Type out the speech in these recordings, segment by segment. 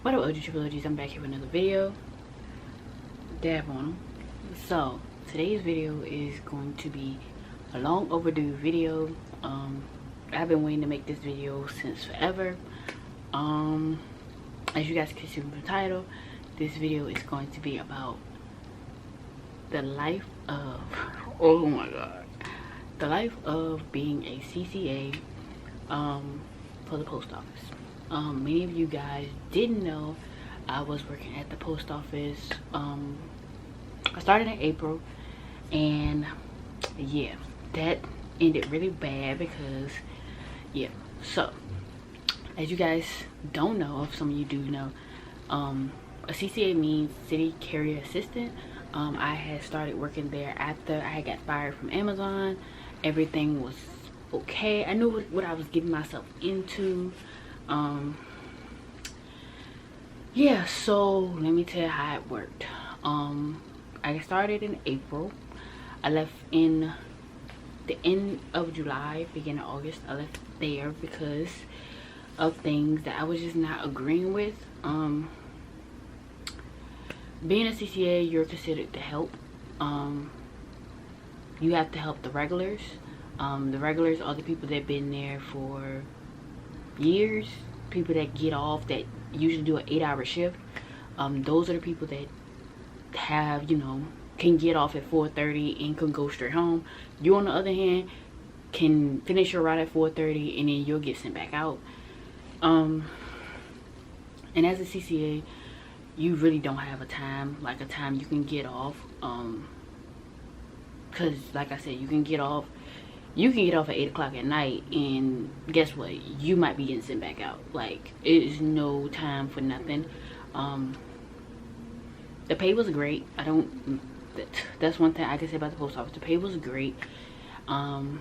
What up, OGs? I'm back here with another video. Dab on them. So today's video is going to be a long overdue video. I've been waiting to make this video since forever. As you guys can see from the title, this video is going to be about the life of, oh my god, the life of being a CCA for the post office. Many of you guys didn't know I was working at the post office. I started in April, and yeah, that ended really bad because, yeah. So, as you guys don't know, if some of you do know, a CCA means City Carrier Assistant. I had started working there after I had got fired from Amazon. Everything was okay. I knew what I was getting myself into. Yeah, so let me tell you how it worked. I started in April. I left in the end of July, beginning of August. I left there because of things that I was just not agreeing with. Being a CCA, you're considered to help. You have to help the regulars. The regulars are the people that have been there for years, people that get off, that usually do an 8-hour shift. Those are the people that have, you know, can get off at 4:30 and can go straight home. You, on the other hand, can finish your ride at 4:30 and then you'll get sent back out. And as a CCA, you really don't have a time you can get off, because like I said, you can get off at 8 o'clock at night, and guess what, you might be getting sent back out. Like, it is no time for nothing. The pay was great. That's one thing I can say about the post office. The pay was great. You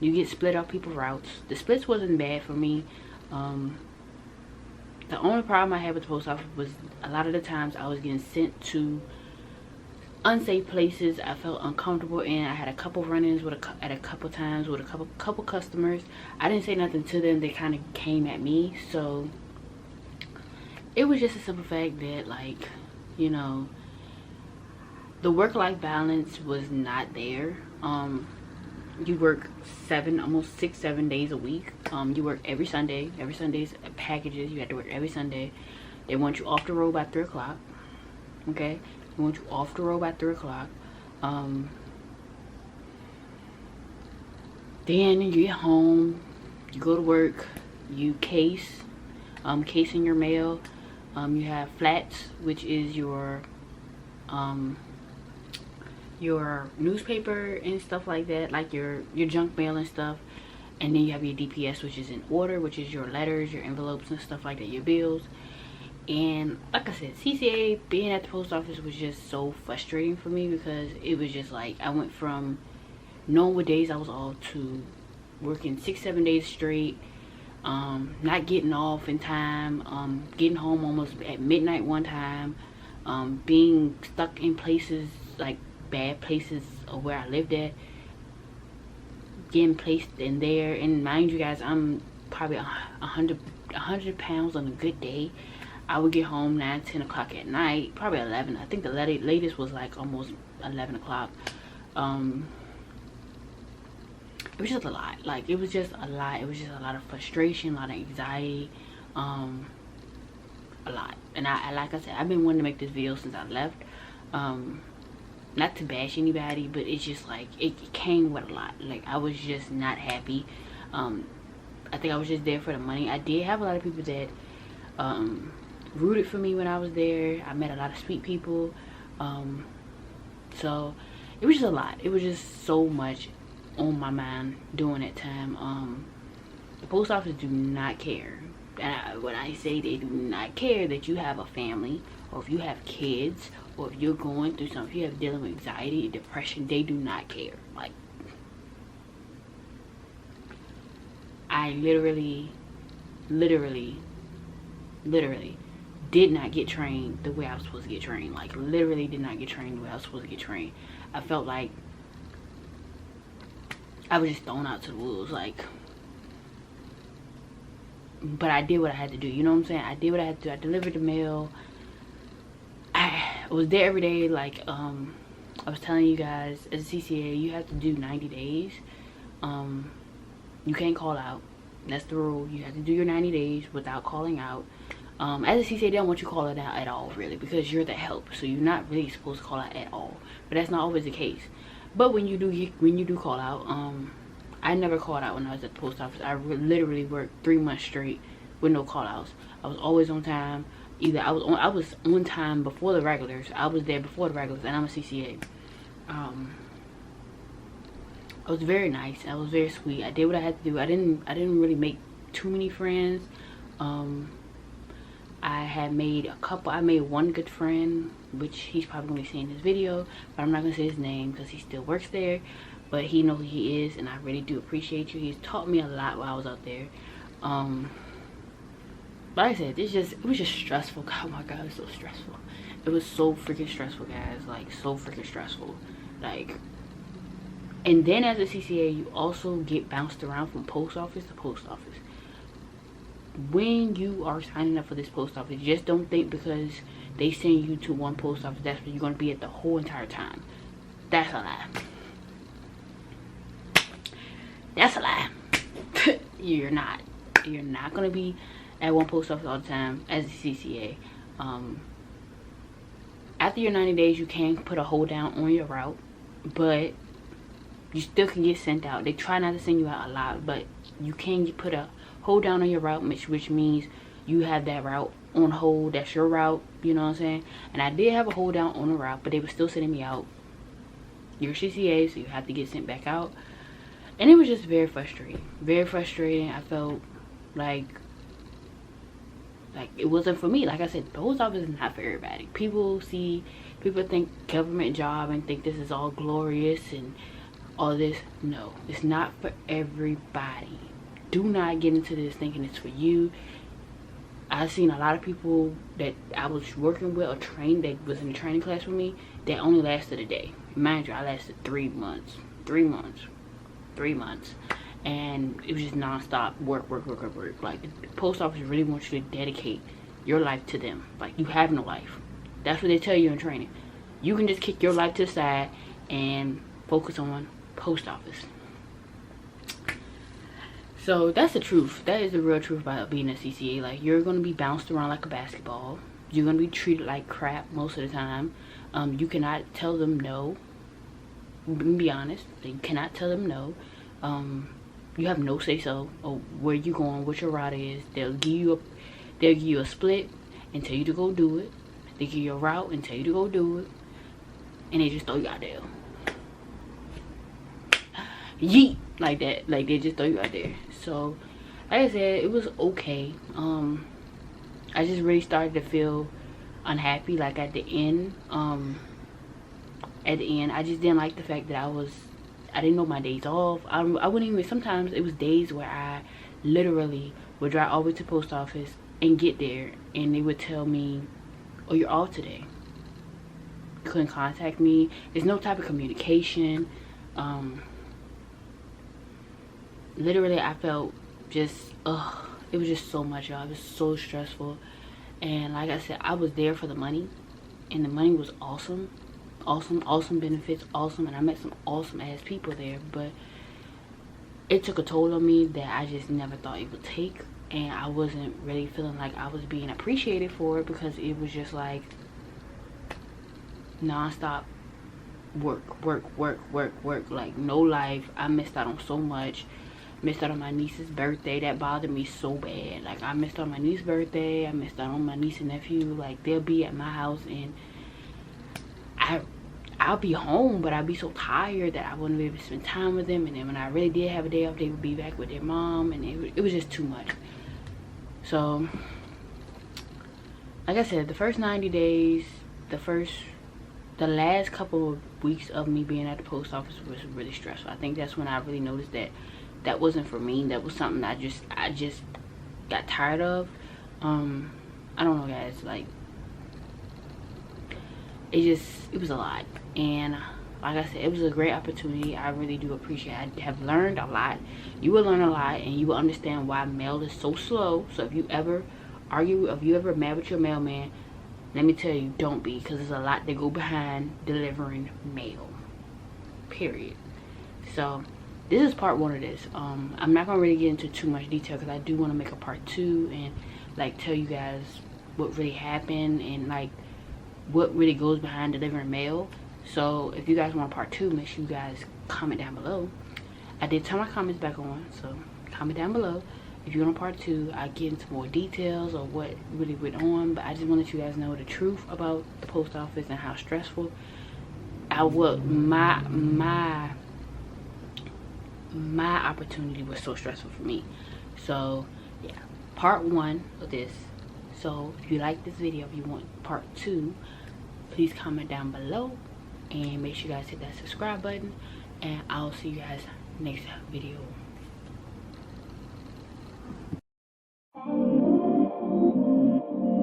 get split off people's routes. The splits wasn't bad for me. The only problem I had with the post office was a lot of the times I was getting sent to unsafe places. I felt uncomfortable, and I had a couple run-ins at a couple times with a couple customers. I didn't say nothing to them. They kind of came at me. So it was just a simple fact that, like, you know, the work-life balance was not there. You work almost 6-7 days a week. You work every Sunday. Every Sunday's packages. You have to work every Sunday. They want you off the road by 3 o'clock. Okay? They want you off the road by 3 o'clock. Then you get home. You go to work. You casing your mail. You have flats, which is your newspaper and stuff like that, like your junk mail and stuff. And then you have your DPS, which is in order, which is your letters, your envelopes and stuff like that, your bills. And like I said, CCA, being at the post office was just so frustrating for me, because it was just like I went from knowing what days I was off to working 6-7 days straight, not getting off in time, getting home almost at midnight one time, being stuck in places, like bad places of where I lived at, getting placed in there. And mind you guys, I'm probably 100 pounds on a good day. I would get home 9-10 o'clock at night, probably 11. I think the latest was like almost 11 o'clock. It was just a lot. Like, it was just a lot. It was just a lot of frustration, a lot of anxiety, a lot. And I like I said, I've been wanting to make this video since I left. Not to bash anybody, but it's just like it came with a lot. Like, I was just not happy. I think I was just there for the money. I did have a lot of people that rooted for me when I was there. I met a lot of sweet people. So it was just a lot. It was just so much on my mind during that time. The post office do not care. And when I say they do not care that you have a family, or if you have kids, or if you're going through something, if you have dealing with anxiety, depression, they do not care. Like, I literally did not get trained the way I was supposed to get trained. Like, literally did not get trained the way I was supposed to get trained. I felt like I was just thrown out to the wolves. Like, but I did what I had to do. You know what I'm saying? I did what I had to do. I delivered the mail. I was there every day. Like I was telling you guys, as a CCA, you have to do 90 days. You can't call out. That's the rule. You have to do your 90 days without calling out. As a CCA, they don't want you calling out at all, really, because you're the help. So you're not really supposed to call out at all. But that's not always the case. But when you do call out, I never called out when I was at the post office. I literally worked 3 months straight with no call outs. I was always on time. Either I was on time before the regulars. I was there before the regulars, and I'm a CCA. I was very nice. I was very sweet. I did what I had to do. I didn't really make too many friends. I made one good friend, which he's probably gonna be seeing this video, but I'm not gonna say his name because he still works there. But he knows who he is, and I really do appreciate you. He's taught me a lot while I was out there. Like I said, it was just stressful. Oh my god, it was so stressful. It was so freaking stressful, guys. Like, so freaking stressful. Like, and then as a CCA, you also get bounced around from post office to post office. When you are signing up for this post office, just don't think because they send you to one post office, that's where you're going to be at the whole entire time. That's a lie. That's a lie. You're not going to be at one post office all the time as a CCA. After your 90 days, you can put a hold down on your route, but you still can get sent out. They try not to send you out a lot, but you can put a hold down on your route, which means you have that route on hold. That's your route, you know what I'm saying? And I did have a hold down on the route, but they were still sending me out. You're CCA, so you have to get sent back out. And it was just very frustrating. Very frustrating. I felt like it wasn't for me. Like I said, the post office is not for everybody. People think government job and think this is all glorious and all this. No, it's not for everybody. Do not get into this thinking it's for you. I've seen a lot of people that I was working with or trained, that was in the training class with me, that only lasted a day. Mind you, I lasted 3 months. 3 months. 3 months. And it was just non-stop work. Like, the post office really wants you to dedicate your life to them. Like, you have no life. That's what they tell you in training. You can just kick your life to the side and focus on post office. So that's the truth. That is the real truth about being a CCA. Like, you're going to be bounced around like a basketball. You're going to be treated like crap most of the time. You cannot tell them no. Be honest. You cannot tell them no. You have no say so of where you're going, what your route is. They'll give you a split and tell you to go do it. They give you a route and tell you to go do it. And they just throw you out there. Yeet, like that. Like, they just throw you out there. So, like I said, it was okay. I just really started to feel unhappy, like at the end. I just didn't like the fact that I didn't know my days off. I wouldn't even, sometimes it was days where I literally would drive all the way to the post office and get there, and they would tell me, oh, you're off today. You couldn't contact me. There's no type of communication. Literally, I felt just, it was just so much, y'all. It was so stressful. And like I said, I was there for the money, and the money was awesome. Awesome benefits, awesome, and I met some awesome ass people there, but it took a toll on me that I just never thought it would take, and I wasn't really feeling like I was being appreciated for it, because it was just like non-stop work, like no life. I missed out on so much. Missed out on my niece's birthday. That bothered me so bad. Like, I missed out on my niece's birthday. I missed out on my niece and nephew. Like, they'll be at my house, and I'll be home, but I'll be so tired that I wouldn't be able to spend time with them. And then when I really did have a day off, they would be back with their mom, and it was just too much. So, like I said, the first 90 days, the last couple of weeks of me being at the post office was really stressful. I think that's when I really noticed that wasn't for me. That was something I just got tired of. I don't know, guys, like, it was a lot. And like I said, it was a great opportunity. I really do appreciate it. I have learned a lot. You will learn a lot, and you will understand why mail is so slow. So if you ever argue, if you ever mad with your mailman, let me tell you, don't be, because there's a lot that go behind delivering mail, period. So this is part 1 of this. I'm not gonna really get into too much detail because I do want to make a part 2 and like tell you guys what really happened and like what really goes behind delivering mail. So if you guys want part 2, make sure you guys comment down below. I did turn my comments back on, so comment down below if you want a part 2. I get into more details of what really went on, but I just want to let you guys know the truth about the post office and how stressful my opportunity was so stressful for me. So yeah, part 1 of this. So if you like this video, if you want part 2, please comment down below and make sure you guys hit that subscribe button, and I'll see you guys next video.